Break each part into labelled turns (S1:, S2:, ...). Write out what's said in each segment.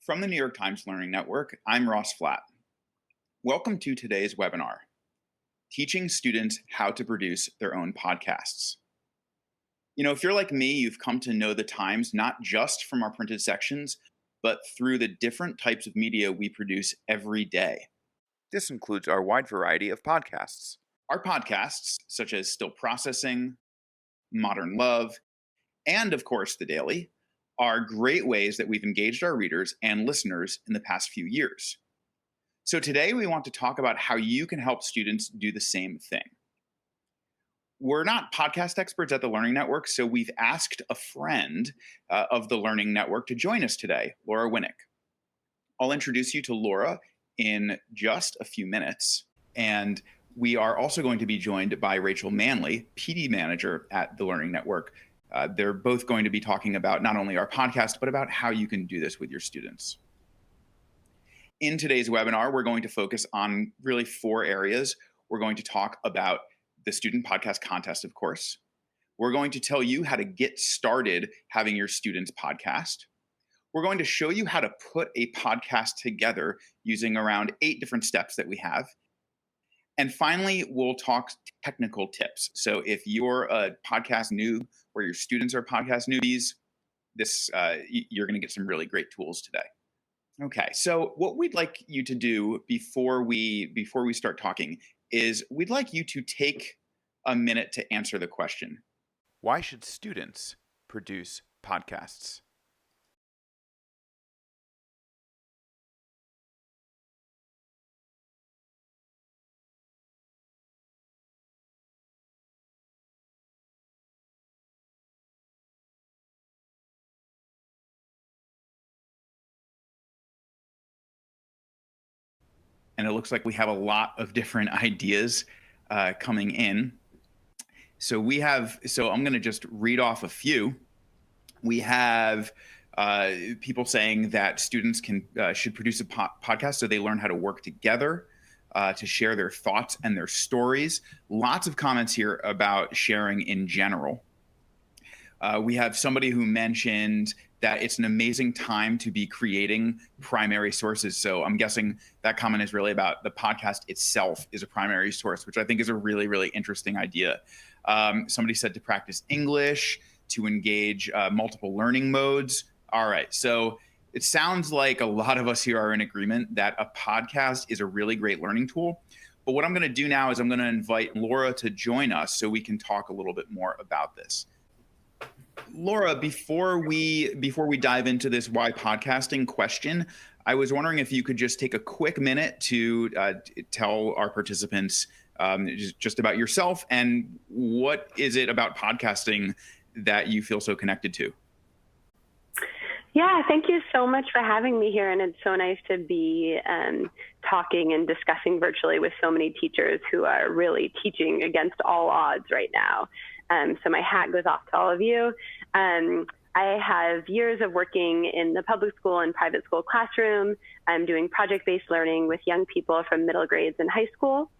S1: From the New York Times Learning Network, I'm Ross Flatt. Welcome to today's webinar, Teaching Students How to Produce Their Own Podcasts. If you're like me, you've come to know the Times not just from our printed sections, but through the different types of media we produce every day. This includes our wide variety of podcasts. Our podcasts, such as Still Processing, Modern Love, and of course, The Daily, are great ways that we've engaged our readers and listeners in the past few years. So today we want to talk about how you can help students do the same thing. We're not podcast experts at the Learning Network, so we've asked a friend of the Learning Network to join us today, Laura Winnick. I'll introduce you to Laura in just a few minutes, and we are also going to be joined by Rachel Manley, PD Manager at the Learning Network. They're both going to be talking about not only our podcast, but about how you can do this with your students. In today's webinar, we're going to focus on really 4 areas. We're going to talk about the Student Podcast Contest, of course. We're going to tell you how to get started having your students podcast. We're going to show you how to put a podcast together using around 8 different steps that we have. And finally, we'll talk technical tips. So if you're a podcast noob or your students are podcast newbies, you're going to get some really great tools today. Okay, so what we'd like you to do before we start talking is we'd like you to take a minute to answer the question: why should students produce podcasts? And it looks like we have a lot of different ideas coming in. So I'm going to just read off a few. We have people saying that students should produce a podcast so they learn how to work together, to share their thoughts and their stories. Lots of comments here about sharing in general. We have somebody who mentioned that it's an amazing time to be creating primary sources. So I'm guessing that comment is really about the podcast itself is a primary source, which I think is a really, really interesting idea. Somebody said to practice English, to engage multiple learning modes. All right, so it sounds like a lot of us here are in agreement that a podcast is a really great learning tool. But what I'm going to do now is I'm going to invite Laura to join us so we can talk a little bit more about this. Laura, before we dive into this why podcasting question, I was wondering if you could just take a quick minute to tell our participants just about yourself and what is it about podcasting that you feel so connected to?
S2: Yeah, thank you so much for having me here. And it's so nice to be talking and discussing virtually with so many teachers who are really teaching against all odds right now. So my hat goes off to all of you. I have years of working in the public school and private school classroom. I'm doing project-based learning with young people from middle grades and high school.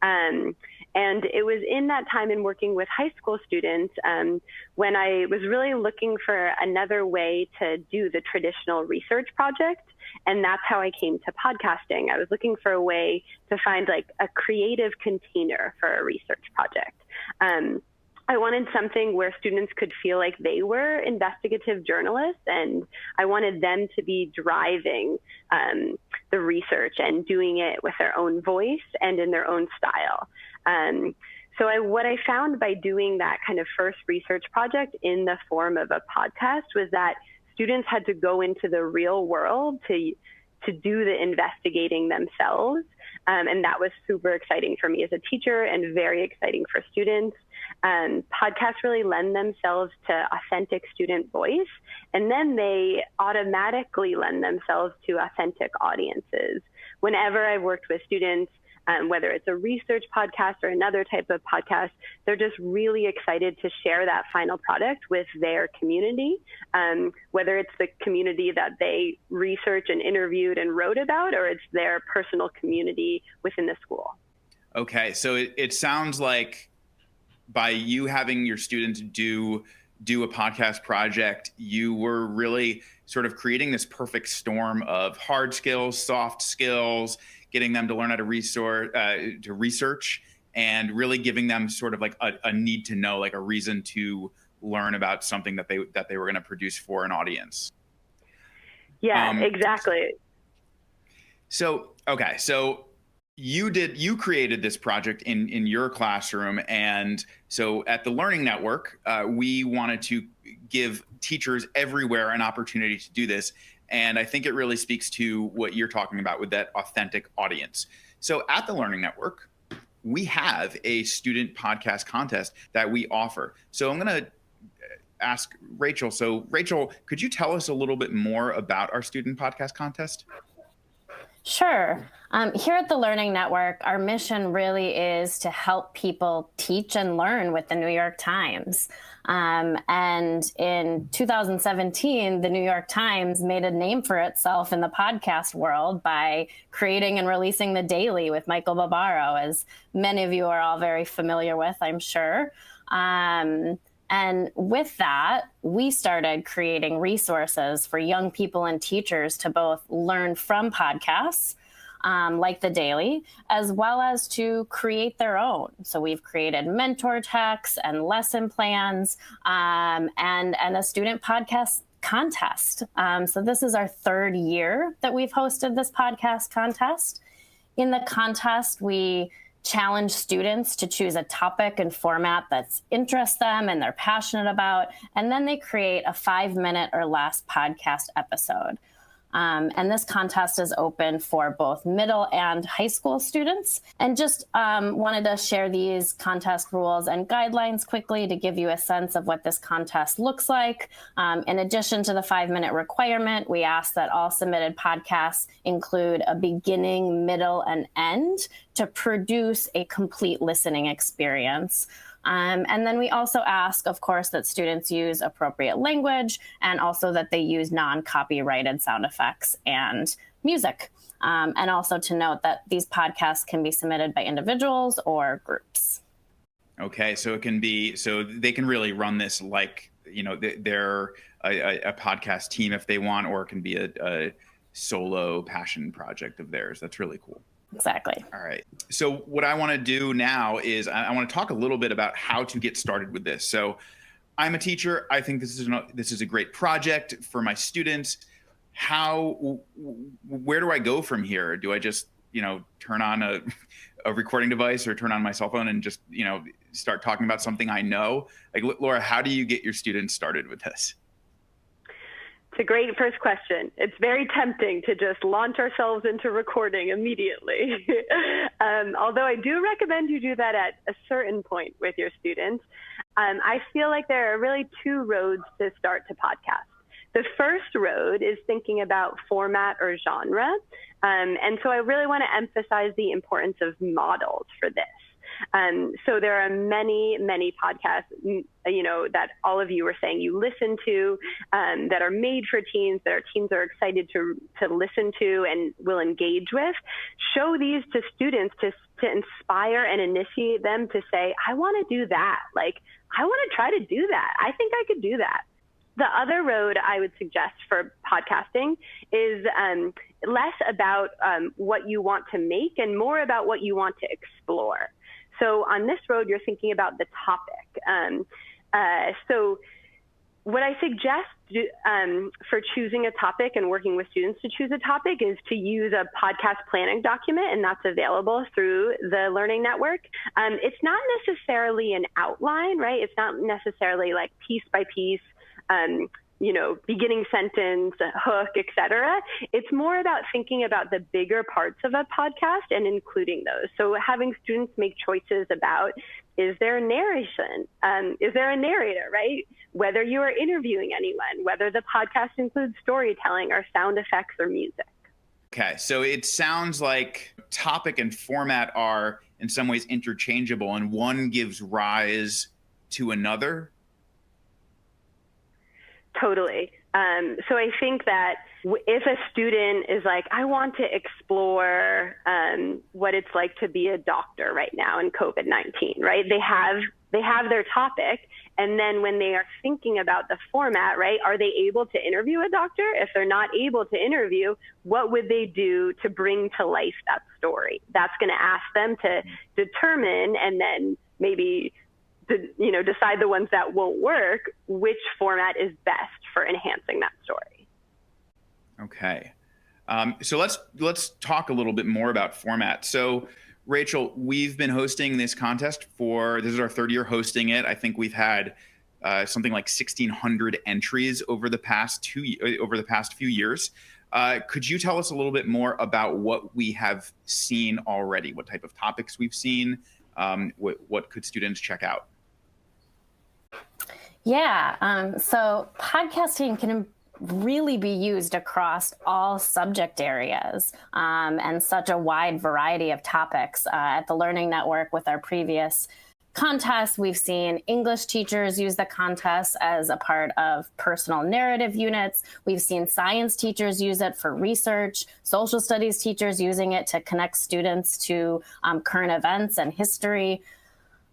S2: And it was in that time in working with high school students when I was really looking for another way to do the traditional research project. And that's how I came to podcasting. I was looking for a way to find like a creative container for a research project. I wanted something where students could feel like they were investigative journalists, and I wanted them to be driving the research and doing it with their own voice and in their own style. What I found by doing that kind of first research project in the form of a podcast was that students had to go into the real world to do the investigating themselves. And that was super exciting for me as a teacher and very exciting for students. Podcasts really lend themselves to authentic student voice, and then they automatically lend themselves to authentic audiences. Whenever I've worked with students, whether it's a research podcast or another type of podcast, they're just really excited to share that final product with their community, whether it's the community that they researched and interviewed and wrote about, or it's their personal community within the school.
S1: Okay, so it sounds like by you having your students do do a podcast project, you were really sort of creating this perfect storm of hard skills, soft skills, getting them to learn how to research, and really giving them sort of like a need to know, like a reason to learn about something that they were going to produce for an audience.
S2: Yeah, exactly.
S1: So you created this project in your classroom, and so at the Learning Network, we wanted to give teachers everywhere an opportunity to do this, and I think it really speaks to what you're talking about with that authentic audience. So at the Learning Network, we have a student podcast contest that we offer. So I'm going to ask Rachel. So Rachel, could you tell us a little bit more about our student podcast contest?
S3: Sure. Here at the Learning Network, our mission really is to help people teach and learn with the New York Times. And in 2017, the New York Times made a name for itself in the podcast world by creating and releasing The Daily with Michael Barbaro, as many of you are all very familiar with, I'm sure. And with that, we started creating resources for young people and teachers to both learn from podcasts, like The Daily, as well as to create their own. So we've created mentor texts and lesson plans, and a student podcast contest. So this is our third year that we've hosted this podcast contest. In the contest, we challenge students to choose a topic and format that interests them and they're passionate about, and then they create a 5-minute or less podcast episode. And this contest is open for both middle and high school students. And just wanted to share these contest rules and guidelines quickly to give you a sense of what this contest looks like. In addition to the 5-minute requirement, we ask that all submitted podcasts include a beginning, middle, and end to produce a complete listening experience. And then we also ask, of course, that students use appropriate language and also that they use non-copyrighted sound effects and music. And also to note that these podcasts can be submitted by individuals or groups.
S1: Okay, so they can really run this like, they're a podcast team if they want, or it can be a solo passion project of theirs. That's really cool.
S3: Exactly.
S1: All right. So what I want to do now is I want to talk a little bit about how to get started with this. So I'm a teacher. I think this is a great project for my students. Where do I go from here? Do I just, turn on a recording device or turn on my cell phone and just, start talking about something I know? Like, Laura, how do you get your students started with this?
S2: It's a great first question. It's very tempting to just launch ourselves into recording immediately. Although I do recommend you do that at a certain point with your students. I feel like there are really two roads to start to podcast. The first road is thinking about format or genre. And so I really want to emphasize the importance of models for this. So there are many, many podcasts, that all of you were saying you listen to, that are made for teens, that our teens are excited to listen to and will engage with. Show these to students to inspire and initiate them to say, I want to do that. Like, I want to try to do that. I think I could do that. The other road I would suggest for podcasting is less about what you want to make and more about what you want to explore. So on this road, you're thinking about the topic. So what I suggest for choosing a topic and working with students to choose a topic is to use a podcast planning document, and that's available through the Learning Network. It's not necessarily an outline, right? It's not necessarily like piece by piece, beginning sentence, hook, etc. It's more about thinking about the bigger parts of a podcast and including those. So having students make choices about, is there a narration? Is there a narrator, right? Whether you are interviewing anyone, whether the podcast includes storytelling or sound effects or music.
S1: Okay, so it sounds like topic and format are in some ways interchangeable and one gives rise to another.
S2: Totally. So I think that if a student is like, I want to explore what it's like to be a doctor right now in COVID-19, right? They have their topic. And then when they are thinking about the format, right, are they able to interview a doctor? If they're not able to interview, what would they do to bring to life that story? That's going to ask them to determine, and then maybe decide the ones that won't work, which format is best for enhancing that story.
S1: Okay. So let's talk a little bit more about format. So Rachel, we've been hosting this contest this is our third year hosting it. I think we've had something like 1,600 entries over the past few years. Could you tell us a little bit more about what we have seen already? What type of topics we've seen? What could students check out?
S3: Yeah, so podcasting can really be used across all subject areas and such a wide variety of topics. At the Learning Network, with our previous contests, we've seen English teachers use the contest as a part of personal narrative units. We've seen science teachers use it for research, social studies teachers using it to connect students to current events and history.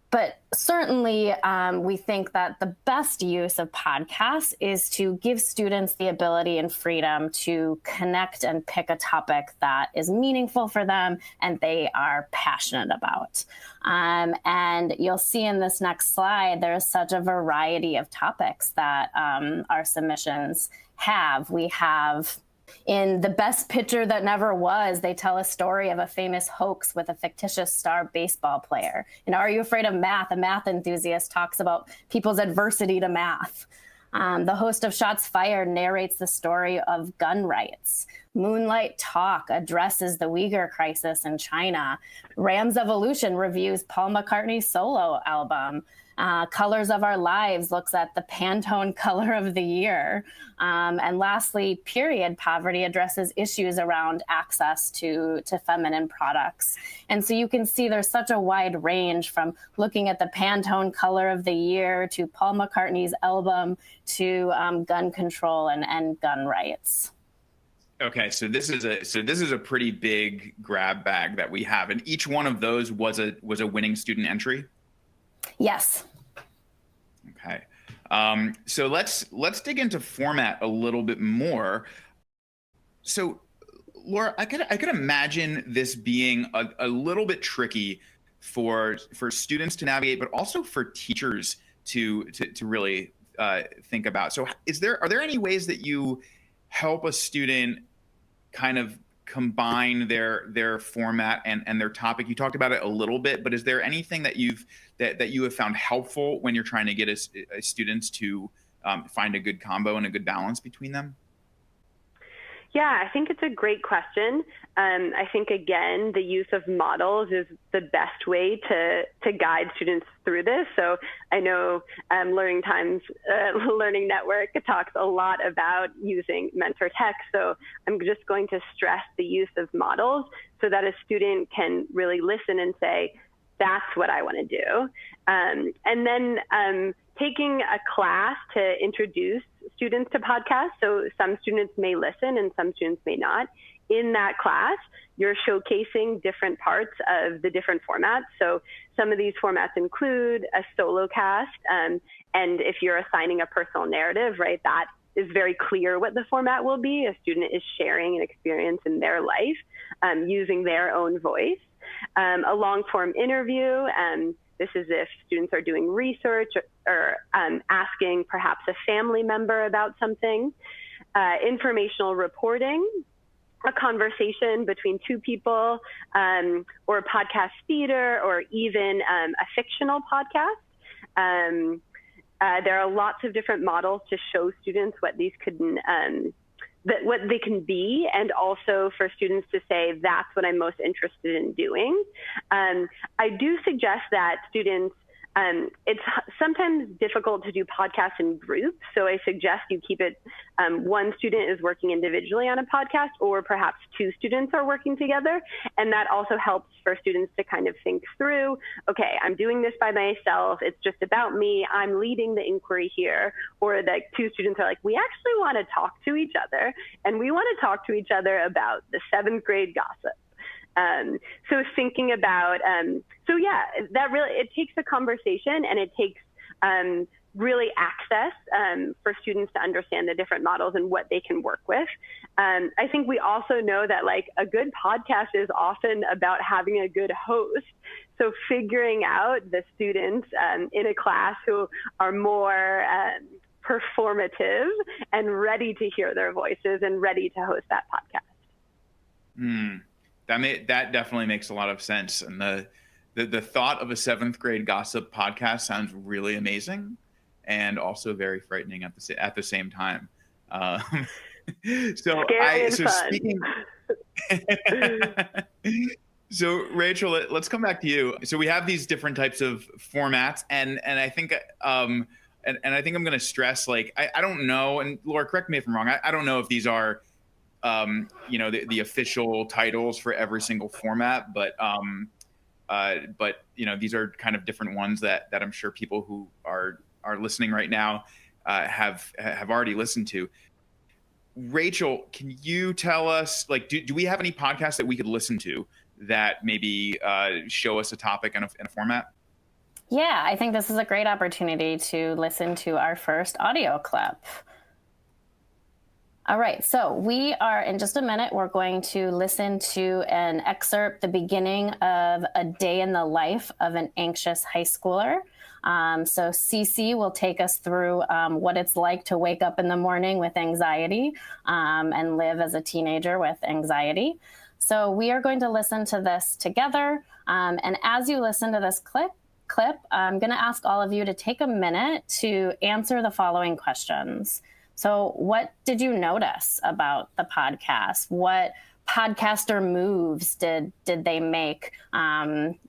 S3: But certainly, we think that the best use of podcasts is to give students the ability and freedom to connect and pick a topic that is meaningful for them and they are passionate about. And you'll see in this next slide, there's such a variety of topics that our submissions have. We have, in The Best Pitcher That Never Was, they tell a story of a famous hoax with a fictitious star baseball player. In Are You Afraid of Math? A math enthusiast talks about people's adversity to math. The host of Shots Fired narrates the story of gun rights. Moonlight Talk addresses the Uyghur crisis in China. Ram's Evolution reviews Paul McCartney's solo album. Colors of Our Lives looks at the Pantone color of the year. And lastly, Period Poverty addresses issues around access to feminine products. And so you can see there's such a wide range, from looking at the Pantone color of the year to Paul McCartney's album to gun control and gun rights.
S1: Okay, so this is a pretty big grab bag that we have, and each one of those was a winning student entry.
S3: Yes.
S1: Okay. So let's dig into format a little bit more. So, Laura, I could imagine this being a little bit tricky for students to navigate, but also for teachers to really think about. So, are there any ways that you help a student kind of combine their format and their topic? You talked about it a little bit, but is there anything that you have found helpful when you're trying to get students to find a good combo and a good balance between them?
S2: Yeah, I think it's a great question. I think, again, the use of models is the best way to guide students through this. So I know Learning Network talks a lot about using mentor text. So I'm just going to stress the use of models so that a student can really listen and say, that's what I want to do. And then taking a class to introduce students to podcasts. So some students may listen and some students may not. In that class, you're showcasing different parts of the different formats. So some of these formats include a solo cast. And if you're assigning a personal narrative, right, that is very clear what the format will be. A student is sharing an experience in their life using their own voice. A long form interview. This is if students are doing research or asking perhaps a family member about something. Informational reporting, a conversation between two people, or podcast theater, or even a fictional podcast. There are lots of different models to show students what these could what they can be, and also for students to say, that's what I'm most interested in doing. I do suggest that students It's sometimes difficult to do podcasts in groups, so I suggest you keep it one student is working individually on a podcast, or perhaps two students are working together. And that also helps for students to kind of think through, okay, I'm doing this by myself. It's just about me. I'm leading the inquiry here. Or the two students are like, we actually want to talk to each other, and we want to talk to each other about the 7th grade gossip. So thinking about, that really, it takes a conversation, and it takes really access for students to understand the different models and what they can work with. I think we also know that like a good podcast is often about having a good host. So figuring out the students in a class who are more performative and ready to hear their voices and ready to host that podcast.
S1: That definitely makes a lot of sense. And the thought of a 7th grade gossip podcast sounds really amazing, and also very frightening at the same time. So So Rachel, let's come back to you. So we have these different types of formats, and I think and I think I'm going to stress, like, I don't know, and Laura, correct me if I'm wrong. I don't know if these are the official titles for every single format, but these are kind of different ones that I'm sure people who are listening right now have already listened to. Rachel, can you tell us, like, do we have any podcasts that we could listen to that maybe show us a topic in a format?
S3: Yeah, I think this is a great opportunity to listen to our first audio clip. All right, so we are, in just a minute, we're going to listen to an excerpt, the beginning of a day in the life of an anxious high schooler. So Cece will take us through what it's like to wake up in the morning with anxiety and live as a teenager with anxiety. So we are going to listen to this together. And as you listen to this clip, I'm going to ask all of you to take a minute to answer the following questions. So what did you notice about the podcast? What podcaster moves did they make?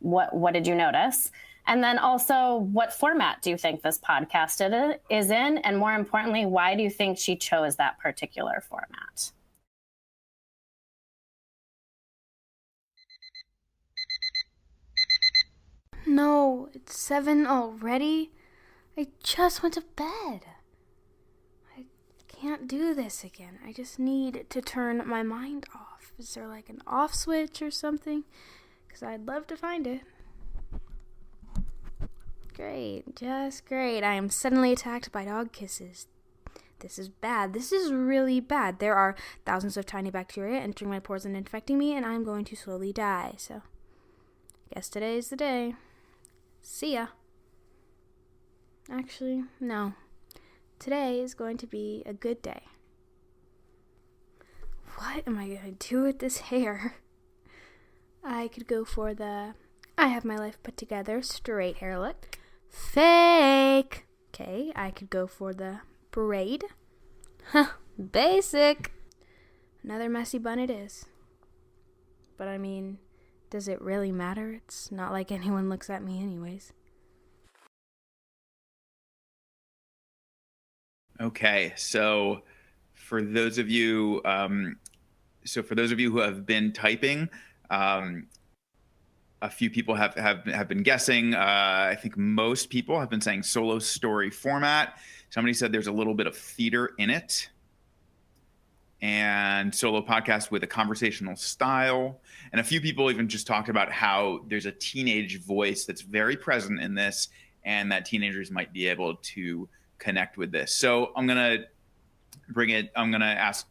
S3: What did you notice? And then also, what format do you think this podcast is in? And more importantly, why do you think she chose that particular format?
S4: No, it's 7 already. I just went to bed. I can't do this again. I just need to turn my mind off. Is there like an off switch or something? Because I'd love to find it. Great, just great. I am suddenly attacked by dog kisses. This is bad. This is really bad. There are thousands of tiny bacteria entering my pores and infecting me, and I'm going to slowly die. So, guess today's the day. See ya. Actually, no. Today is going to be a good day. What am I going to do with this hair? I could go for the I have my life put together straight hair look. Fake. Okay, I could go for the braid. Huh, basic. Another messy bun it is. But I mean, does it really matter? It's not like anyone looks at me anyways.
S1: Okay, so for those of you who have been typing, a few people have been guessing. I think most people have been saying solo story format. Somebody said there's a little bit of theater in it, and solo podcast with a conversational style. And a few people even just talked about how there's a teenage voice that's very present in this, and that teenagers might be able to connect with this. So I'm going to ask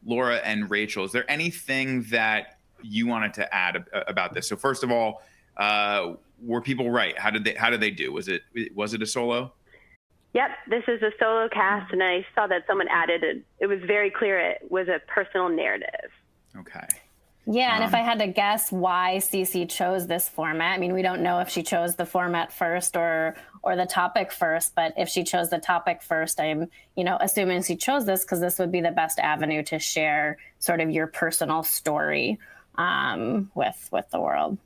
S1: Laura and Rachel, is there anything that you wanted to add about this? So first of all, were people right? How did they do? Was it a solo?
S2: Yep, this is a solo cast, and I saw that someone added it was very clear it was a personal narrative.
S1: Okay.
S3: Yeah, and if I had to guess why Cece chose this format, I mean, we don't know if she chose the format first or the topic first, but if she chose the topic first, I'm, assuming she chose this because this would be the best avenue to share sort of your personal story with the world.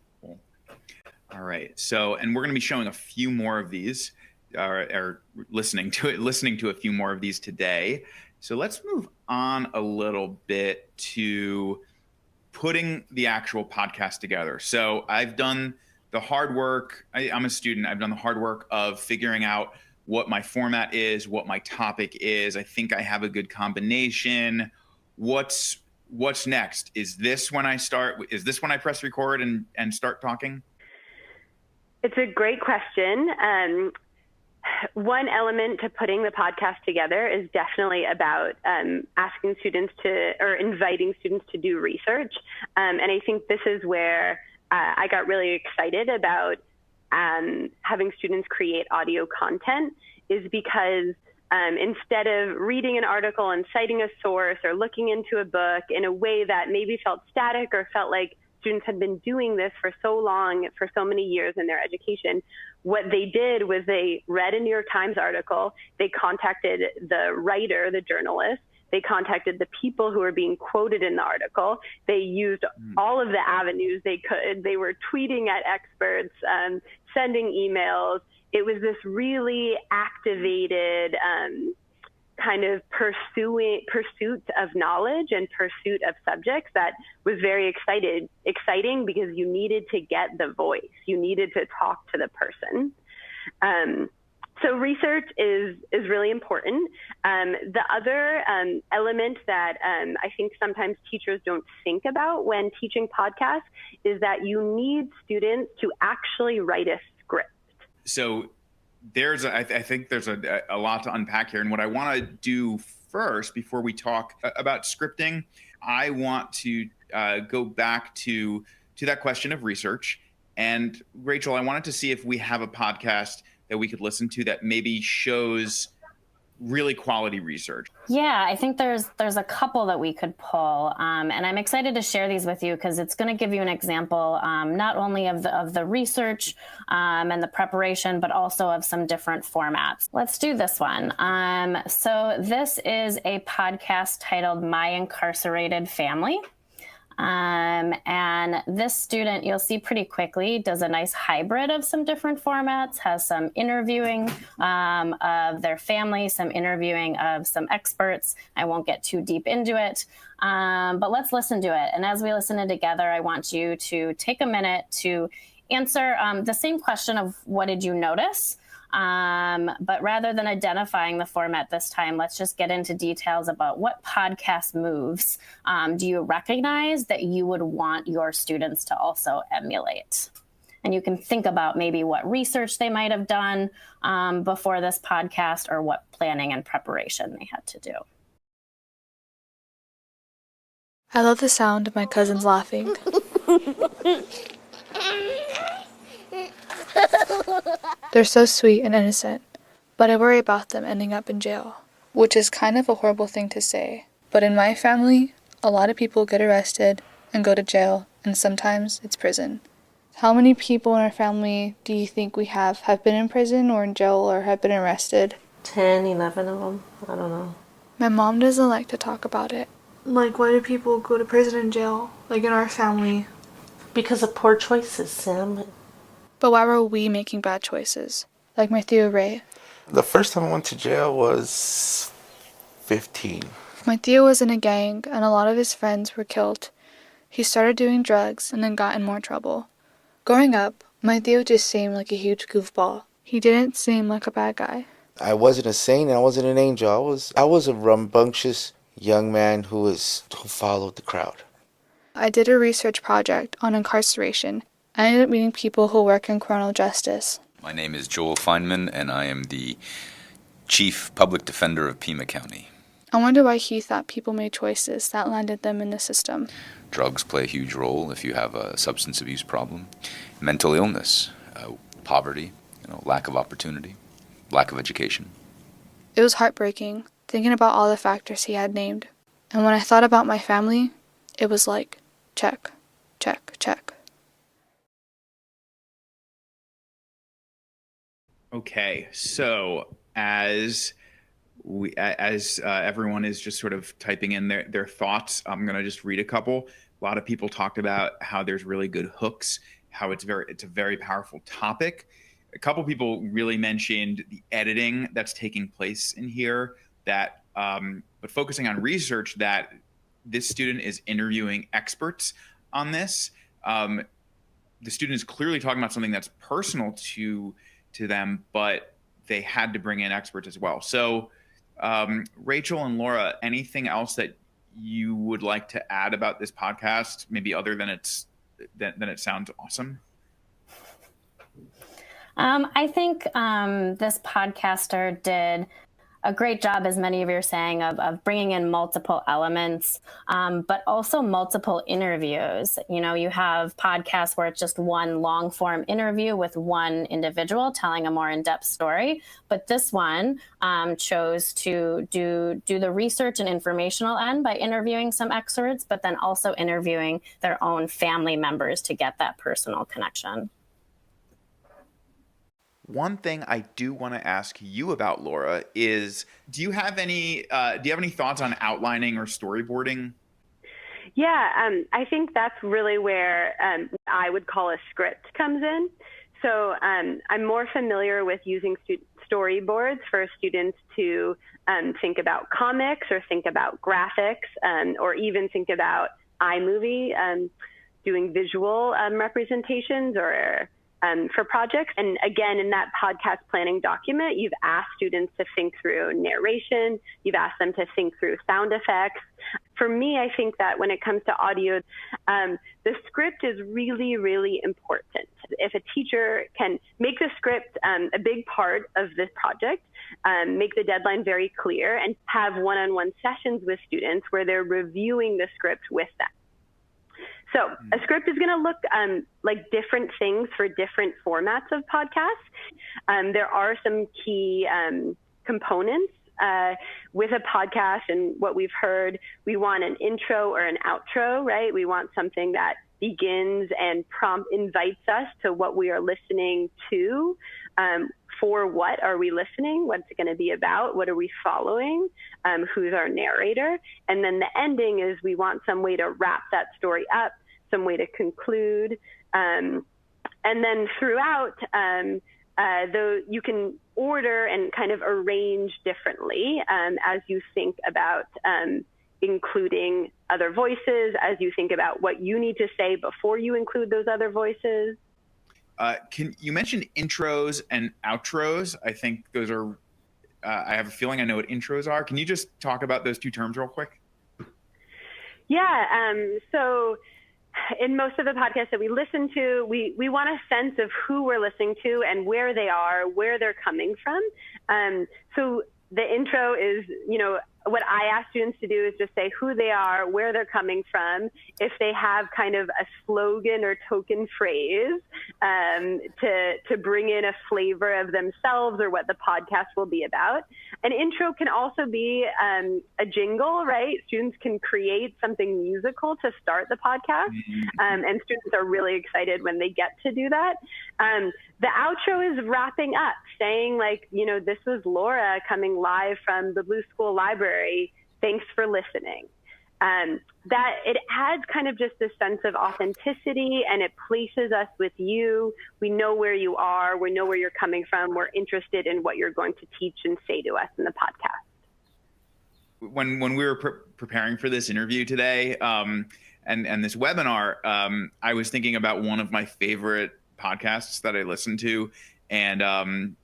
S1: All right. So, and we're going to be showing a few more of these, or listening to a few more of these today. So let's move on a little bit to putting the actual podcast together. So I've done the hard work. I'm a student. I've done the hard work of figuring out what my format is, what my topic is. I think I have a good combination. What's next? Is this when I start? Is this when I press record and start talking?
S2: It's a great question. One element to putting the podcast together is definitely about asking students or inviting students to do research. And I think this is where I got really excited about having students create audio content, is because instead of reading an article and citing a source or looking into a book in a way that maybe felt static or felt like students had been doing this for so long, for so many years in their education, what they did was they read a New York Times article, they contacted the writer, the journalist, they contacted the people who were being quoted in the article, they used all of the avenues they could, they were tweeting at experts, sending emails. It was this really activated kind of pursuit of knowledge and pursuit of subjects that was very exciting because you needed to get the voice. You needed to talk to the person. So research is really important. The other element that I think sometimes teachers don't think about when teaching podcasts is that you need students to actually write a script.
S1: So I think there's a lot to unpack here. And what I want to do first, before we talk about scripting, I want to go back to that question of research. And Rachel, I wanted to see if we have a podcast that we could listen to that maybe shows really quality research.
S3: Yeah, I think there's a couple that we could pull, and I'm excited to share these with you because it's going to give you an example not only of the research and the preparation, but also of some different formats. Let's do this one. So this is a podcast titled My Incarcerated Family. And this student, you'll see pretty quickly, does a nice hybrid of some different formats, has some interviewing of their family, some interviewing of some experts. I won't get too deep into it, but let's listen to it. And as we listen to it together, I want you to take a minute to answer the same question of what did you notice? But rather than identifying the format this time, let's just get into details about what podcast moves do you recognize that you would want your students to also emulate? And you can think about maybe what research they might have done before this podcast or what planning and preparation they had to do.
S5: I love the sound of my cousins laughing. They're so sweet and innocent, but I worry about them ending up in jail, which is kind of a horrible thing to say. But in my family, a lot of people get arrested and go to jail, and sometimes it's prison. How many people in our family do you think we have been in prison or in jail or have been arrested?
S6: 10, 11 of them. I don't know.
S5: My mom doesn't like to talk about it. Like, why do people go to prison and jail, like in our family?
S6: Because of poor choices, Sam.
S5: But why were we making bad choices? Like my Theo Ray.
S7: The first time I went to jail was 15.
S5: My Theo was in a gang and a lot of his friends were killed. He started doing drugs and then got in more trouble. Growing up, my Theo just seemed like a huge goofball. He didn't seem like a bad guy.
S7: I wasn't a saint, I wasn't an angel. I was a rambunctious young man who followed the crowd.
S5: I did a research project on incarceration. I ended up meeting people who work in criminal justice.
S8: My name is Joel Feinman, and I am the Chief Public Defender of Pima County.
S5: I wonder why he thought people made choices that landed them in the system.
S8: Drugs play a huge role if you have a substance abuse problem. Mental illness, poverty, lack of opportunity, lack of education.
S5: It was heartbreaking, thinking about all the factors he had named. And when I thought about my family, it was like, check, check, check.
S1: Okay, so as everyone is just sort of typing in their thoughts, I'm going to just read a couple. A lot of people talked about how there's really good hooks, how it's a very powerful topic. A couple people really mentioned the editing that's taking place in here, that but focusing on research, that this student is interviewing experts on this. The student is clearly talking about something that's personal to them, but they had to bring in experts as well. So Rachel and Laura, anything else that you would like to add about this podcast, maybe other than it sounds awesome?
S3: I think this podcaster did a great job, as many of you are saying, of bringing in multiple elements, but also multiple interviews. You know, you have podcasts where it's just one long form interview with one individual telling a more in-depth story. But this one chose to do the research and informational end by interviewing some experts, but then also interviewing their own family members to get that personal connection.
S1: One thing I do want to ask you about, Laura, is do you have any thoughts on outlining or storyboarding?
S2: Yeah, I think that's really where I would call a script comes in. So I'm more familiar with using storyboards for students to think about comics or think about graphics or even think about iMovie, doing visual representations or for projects. And again, in that podcast planning document, you've asked students to think through narration, you've asked them to think through sound effects. For me, I think that when it comes to audio, the script is really, really important. If a teacher can make the script a big part of this project, make the deadline very clear, and have one-on-one sessions with students where they're reviewing the script with them. So a script is going to look like different things for different formats of podcasts. There are some key components with a podcast, and what we've heard, we want an intro or an outro, right? We want something that begins and invites us to what we are listening to. For what are we listening? What's it going to be about? What are we following? Who's our narrator? And then the ending is we want some way to wrap that story up, some way to conclude. And then throughout, though you can order and kind of arrange differently as you think about including other voices, as you think about what you need to say before you include those other voices.
S1: You mentioned intros and outros? I think those are, I have a feeling I know what intros are. Can you just talk about those two terms real quick?
S2: Yeah, so in most of the podcasts that we listen to, we want a sense of who we're listening to and where they are, where they're coming from. So the intro is, what I ask students to do is just say who they are, where they're coming from, if they have kind of a slogan or token phrase to bring in a flavor of themselves or what the podcast will be about. An intro can also be a jingle, right? Students can create something musical to start the podcast, and students are really excited when they get to do that. The outro is wrapping up, saying like, this was Laura coming live from the Blue School Library. Thanks for listening. That it adds kind of just this sense of authenticity, and it places us with you. We know where you are. We know where you're coming from. We're interested in what you're going to teach and say to us in the podcast.
S1: When we were preparing for this interview today and this webinar, I was thinking about one of my favorite podcasts that I listen to, and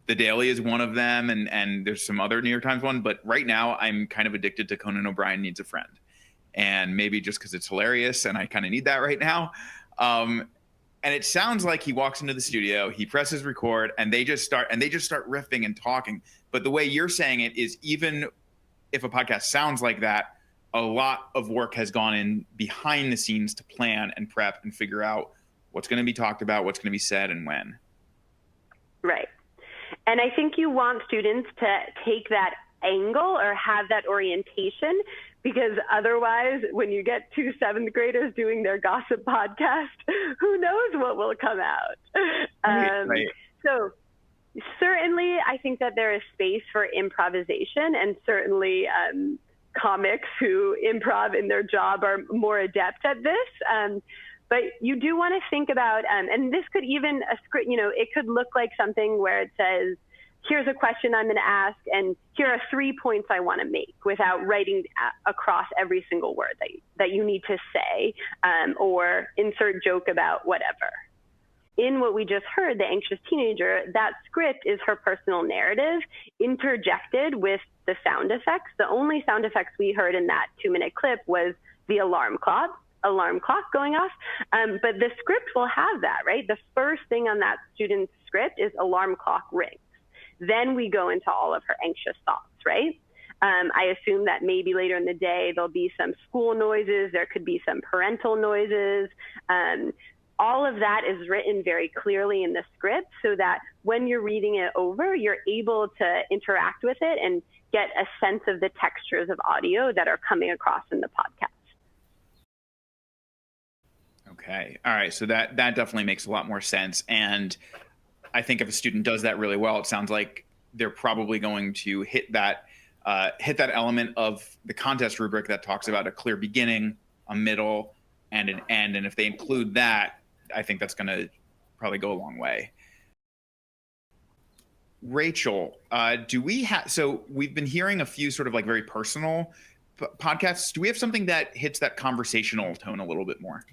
S1: The Daily is one of them, and there's some other New York Times one, but right now I'm kind of addicted to Conan O'Brien Needs a Friend, and maybe just because it's hilarious and I kind of need that right now. And it sounds like he walks into the studio, he presses record, and they just start riffing and talking. But the way you're saying it is, even if a podcast sounds like that, a lot of work has gone in behind the scenes to plan and prep and figure out what's going to be talked about, what's going to be said, and when.
S2: Right. And I think you want students to take that angle or have that orientation, because otherwise, when you get two seventh graders doing their gossip podcast, who knows what will come out? Right. So certainly, I think that there is space for improvisation, and certainly comics who improv in their job are more adept at this. But you do want to think about, and this could even a script, it could look like something where it says, here's a question I'm going to ask, and here are 3 points I want to make without writing across every single word that you need to say, or insert joke about whatever. In what we just heard, The Anxious Teenager, that script is her personal narrative interjected with the sound effects. The only sound effects we heard in that 2-minute clip was the alarm clock going off. But the script will have that, right? The first thing on that student's script is alarm clock rings. Then we go into all of her anxious thoughts, right? I assume that maybe later in the day, there'll be some school noises. There could be some parental noises. All of that is written very clearly in the script so that when you're reading it over, you're able to interact with it and get a sense of the textures of audio that are coming across in the podcast.
S1: Okay. All right. So that definitely makes a lot more sense. And I think if a student does that really well, it sounds like they're probably going to hit that element of the contest rubric that talks about a clear beginning, a middle, and an end. And if they include that, I think that's going to probably go a long way. Rachel, so we've been hearing a few sort of like very personal podcasts. Do we have something that hits that conversational tone a little bit more?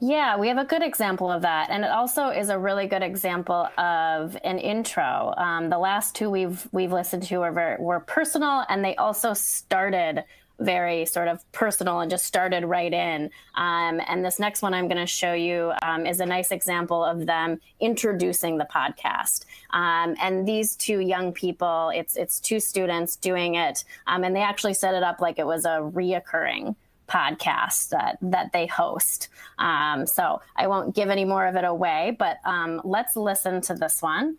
S3: Yeah, we have a good example of that. And it also is a really good example of an intro. The last two we've listened to were personal, and they also started very sort of personal and just started right in. And this next one I'm going to show you is a nice example of them introducing the podcast. And these two young people, it's two students doing it, and they actually set it up like it was a reoccurring podcast that they host. So I won't give any more of it away, but let's listen to this one.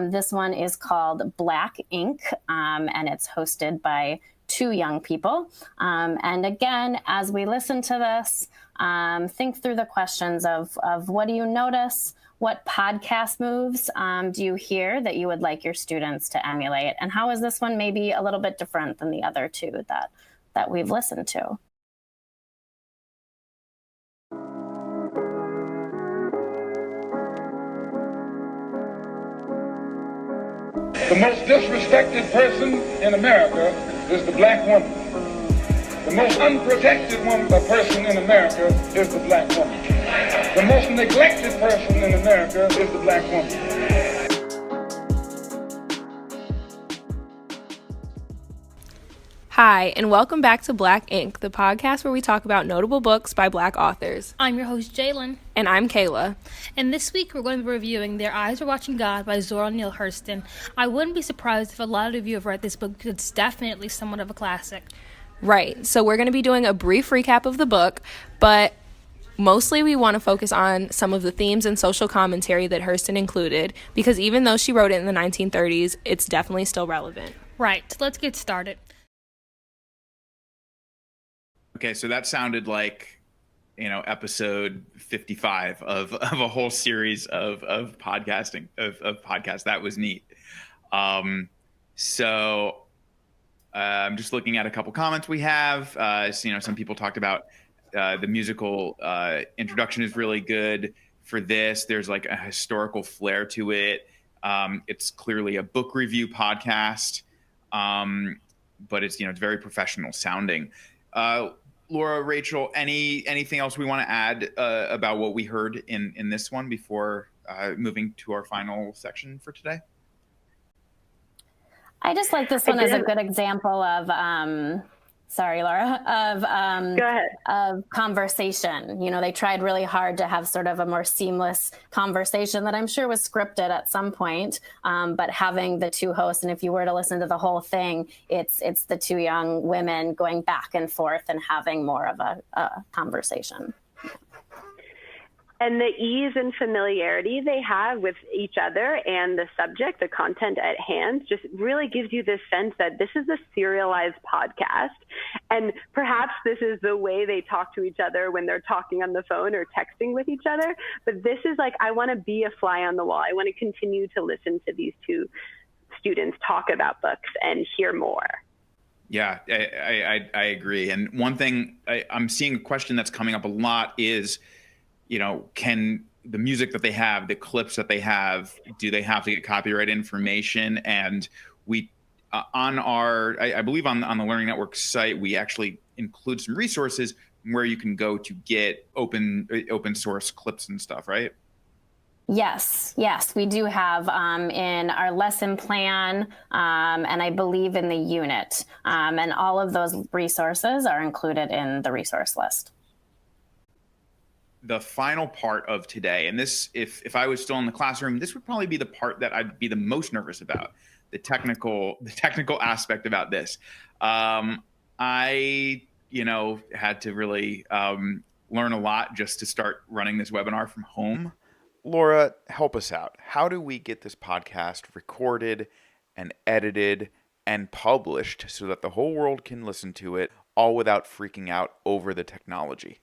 S3: This one is called Black Ink, and it's hosted by two young people. And again, as we listen to this, think through the questions of what do you notice? What podcast moves do you hear that you would like your students to emulate? And how is this one maybe a little bit different than the other two that we've listened to?
S9: The most disrespected person in America is the black woman. The most unprotected person in America is the black woman. The most neglected person in America is the black woman.
S10: Hi, and welcome back to Black Ink, the podcast where we talk about notable books by Black authors.
S11: I'm your host, Jalen.
S10: And I'm Kayla.
S11: And this week we're going to be reviewing Their Eyes Are Watching God by Zora Neale Hurston. I wouldn't be surprised if a lot of you have read this book because it's definitely somewhat of a classic.
S10: Right, so we're going to be doing a brief recap of the book, but mostly we want to focus on some of the themes and social commentary that Hurston included, because even though she wrote it in the 1930s, it's definitely still relevant.
S11: Right, let's get started.
S1: Okay, so that sounded like, episode 55 of a whole series of podcasting of podcasts. That was neat. So I'm just looking at a couple comments we have. Some people talked about the musical introduction is really good for this. There's like a historical flair to it. It's clearly a book review podcast, but it's very professional sounding. Laura, Rachel, anything else we want to add about what we heard in this one before moving to our final section for today?
S3: I just like this one as a good example of, sorry, Laura,
S2: Go ahead.
S3: of conversation. They tried really hard to have sort of a more seamless conversation that I'm sure was scripted at some point, but having the two hosts, and if you were to listen to the whole thing, it's the two young women going back and forth and having more of a conversation.
S2: And the ease and familiarity they have with each other and the subject, the content at hand, just really gives you this sense that this is a serialized podcast. And perhaps this is the way they talk to each other when they're talking on the phone or texting with each other. But this is like, I want to be a fly on the wall. I want to continue to listen to these two students talk about books and hear more.
S1: Yeah, I agree. And one thing I'm seeing a question that's coming up a lot is, can the music that they have, the clips that they have, do they have to get copyright information? And we, I believe on the Learning Network site, we actually include some resources where you can go to get open source clips and stuff, right?
S3: Yes, we do have in our lesson plan, and I believe in the unit, and all of those resources are included in the resource list.
S1: The final part of today, and this, if I was still in the classroom, this would probably be the part that I'd be the most nervous about, the technical aspect about this. I had to really learn a lot just to start running this webinar from home. Laura, help us out. How do we get this podcast recorded and edited and published so that the whole world can listen to it, all without freaking out over the technology?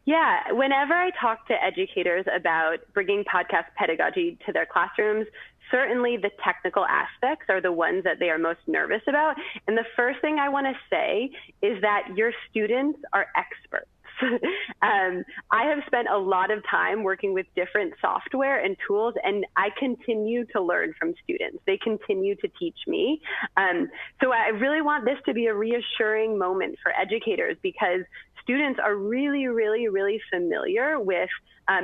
S2: Yeah, whenever I talk to educators about bringing podcast pedagogy to their classrooms, certainly the technical aspects are the ones that they are most nervous about. And the first thing I want to say is that your students are experts. I have spent a lot of time working with different software and tools, and I continue to learn from students. They continue to teach me. So I really want this to be a reassuring moment for educators, because students are really, really, really familiar with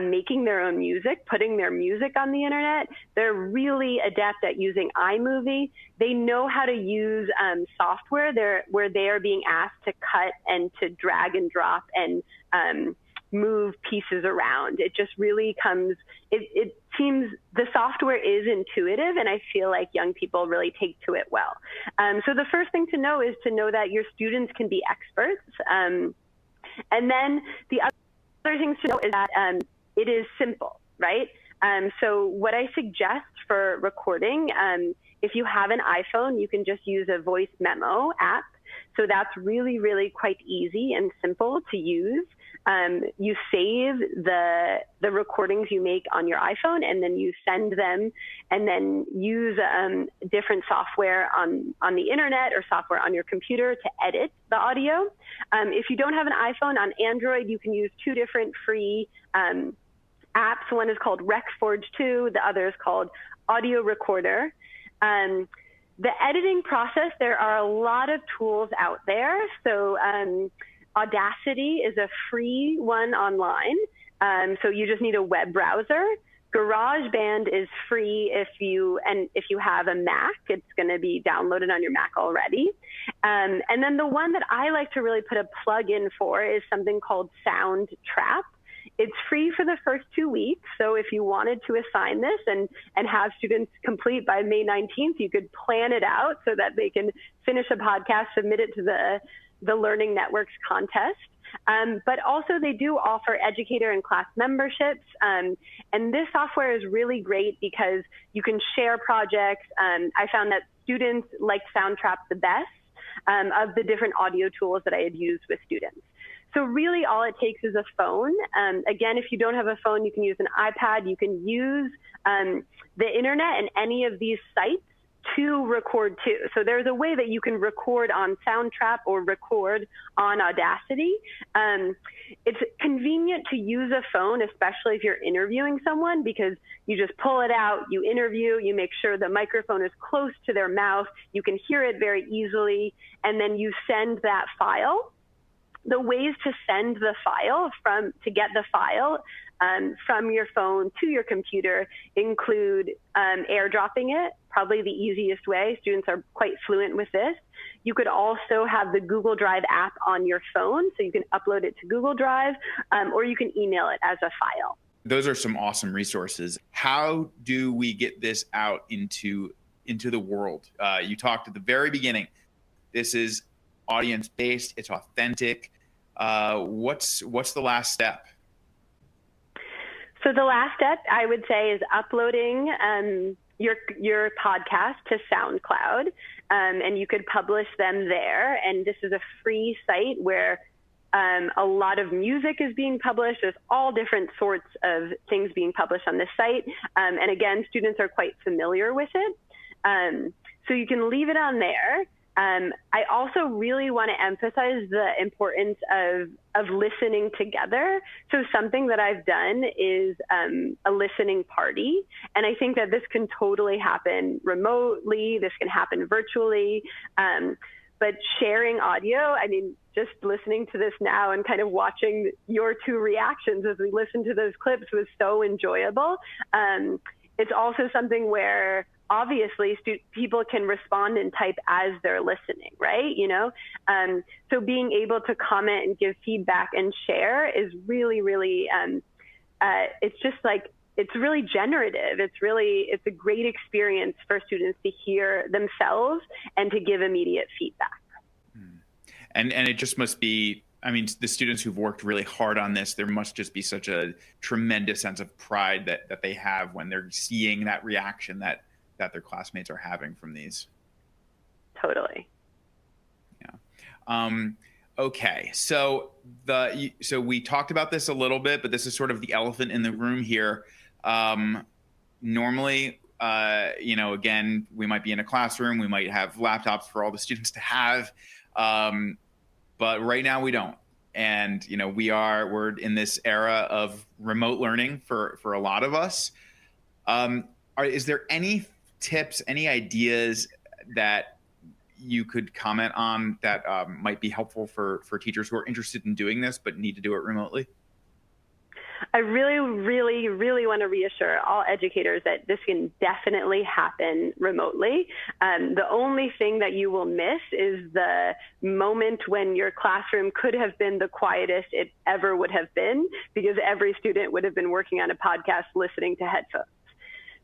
S2: making their own music, putting their music on the internet. They're really adept at using iMovie. They know how to use software where they are being asked to cut and to drag and drop and move pieces around. It just really comes, it seems the software is intuitive, and I feel like young people really take to it well. So the first thing to know is to know that your students can be experts. And then the other things to know is that it is simple, right? So what I suggest for recording, if you have an iPhone, you can just use a voice memo app. So that's really, really quite easy and simple to use. You save the recordings you make on your iPhone, and then you send them, and then use different software on the internet or software on your computer to edit the audio. If you don't have an iPhone, on Android, you can use two different free apps. One is called RecForge 2, the other is called Audio Recorder. The editing process, there are a lot of tools out there. So Audacity is a free one online. So you just need a web browser. GarageBand is free if you have a Mac. It's going to be downloaded on your Mac already. And then the one that I like to really put a plug in for is something called Soundtrap. It's free for the first 2 weeks. So if you wanted to assign this and have students complete by May 19th, you could plan it out so that they can finish a podcast, submit it to the Learning Networks contest. But also they do offer educator and class memberships. And this software is really great because you can share projects. I found that students liked Soundtrap the best of the different audio tools that I had used with students. So really all it takes is a phone. Again, if you don't have a phone, you can use an iPad. You can use the internet and any of these sites to record too. So there's a way that you can record on Soundtrap or record on Audacity. It's convenient to use a phone, especially if you're interviewing someone, because you just pull it out, you interview, you make sure the microphone is close to their mouth, you can hear it very easily, and then you send that file. The ways to send the file to get the file from your phone to your computer include airdropping it, probably the easiest way. Students are quite fluent with this. You could also have the Google Drive app on your phone, so you can upload it to Google Drive, or you can email it as a file.
S1: Those are some awesome resources. How do we get this out into the world? You talked at the very beginning. This is audience-based. It's authentic. What's the last step?
S2: So the last step, I would say, is uploading your podcast to SoundCloud, and you could publish them there. And this is a free site where a lot of music is being published. There's all different sorts of things being published on this site. And again, students are quite familiar with it. So you can leave it on there. I also really want to emphasize the importance of listening together. So something that I've done is a listening party. And I think that this can totally happen remotely. This can happen virtually. But sharing audio, I mean, just listening to this now and kind of watching your two reactions as we listen to those clips was so enjoyable. It's also something where obviously people can respond and type as they're listening, right? So being able to comment and give feedback and share is really, really, it's just like, it's really generative. It's a great experience for students to hear themselves and to give immediate feedback.
S1: And it just must be, I mean, the students who've worked really hard on this, there must just be such a tremendous sense of pride that they have when they're seeing that reaction that their classmates are having from these.
S2: Totally.
S1: Yeah. Okay. So we talked about this a little bit, but this is sort of the elephant in the room here. Normally, again, we might be in a classroom, we might have laptops for all the students to have, but right now we don't. And, we're in this era of remote learning for a lot of us. Is there any tips, any ideas that you could comment on that might be helpful for teachers who are interested in doing this but need to do it remotely?
S2: I really, really, really want to reassure all educators that this can definitely happen remotely. The only thing that you will miss is the moment when your classroom could have been the quietest it ever would have been, because every student would have been working on a podcast listening to headphones.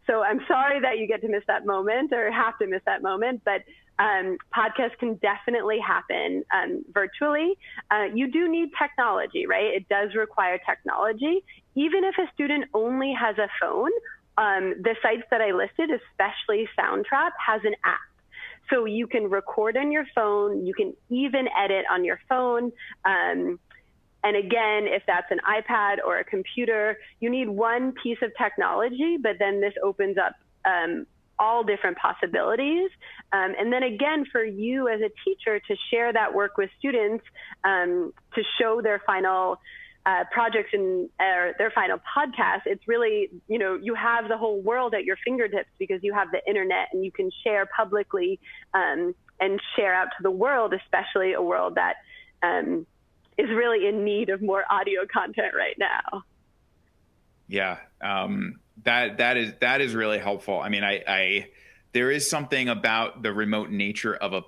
S2: So I'm sorry that you get to miss that moment or have to miss that moment, but podcasts can definitely happen virtually. You do need technology, right? It does require technology. Even if a student only has a phone, the sites that I listed, especially Soundtrap, has an app. So you can record on your phone. You can even edit on your phone. And again, if that's an iPad or a computer, you need one piece of technology, but then this opens up all different possibilities. And then again, for you as a teacher to share that work with students, to show their final projects and their final podcast, it's really, you have the whole world at your fingertips because you have the internet and you can share publicly and share out to the world, especially a world that is really in need of more audio content right now.
S1: Yeah, that is really helpful. I mean, there is something about the remote nature of a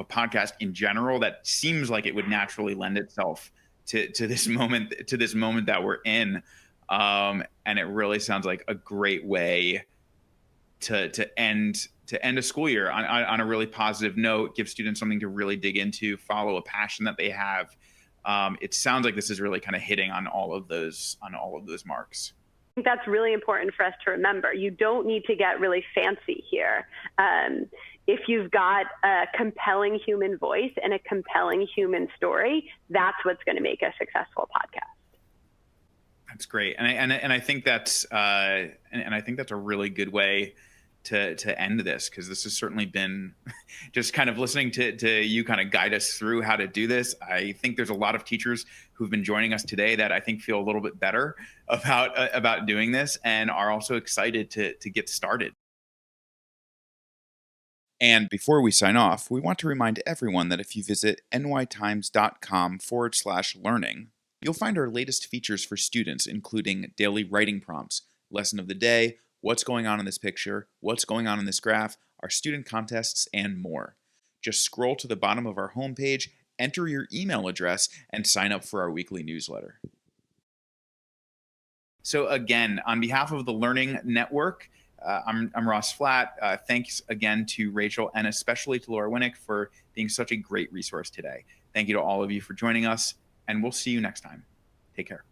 S1: podcast in general that seems like it would naturally lend itself to this moment that we're in, and it really sounds like a great way to end a school year on a really positive note. Give students something to really dig into, follow a passion that they have. It sounds like this is really kind of hitting on all of those marks.
S2: I think that's really important for us to remember. You don't need to get really fancy here. If you've got a compelling human voice and a compelling human story, that's what's going to make a successful podcast.
S1: That's great, and I think that's a really good way to end this, because this has certainly been just kind of listening to you kind of guide us through how to do this. I think there's a lot of teachers who've been joining us today that I think feel a little bit better about doing this and are also excited to get started. And before we sign off, we want to remind everyone that if you visit nytimes.com/learning, you'll find our latest features for students, including daily writing prompts, lesson of the day, what's going on in this picture, what's going on in this graph, our student contests, and more. Just scroll to the bottom of our homepage, enter your email address, and sign up for our weekly newsletter. So again, on behalf of the Learning Network, I'm Ross Flatt. Thanks again to Rachel and especially to Laura Winnick for being such a great resource today. Thank you to all of you for joining us, and we'll see you next time. Take care.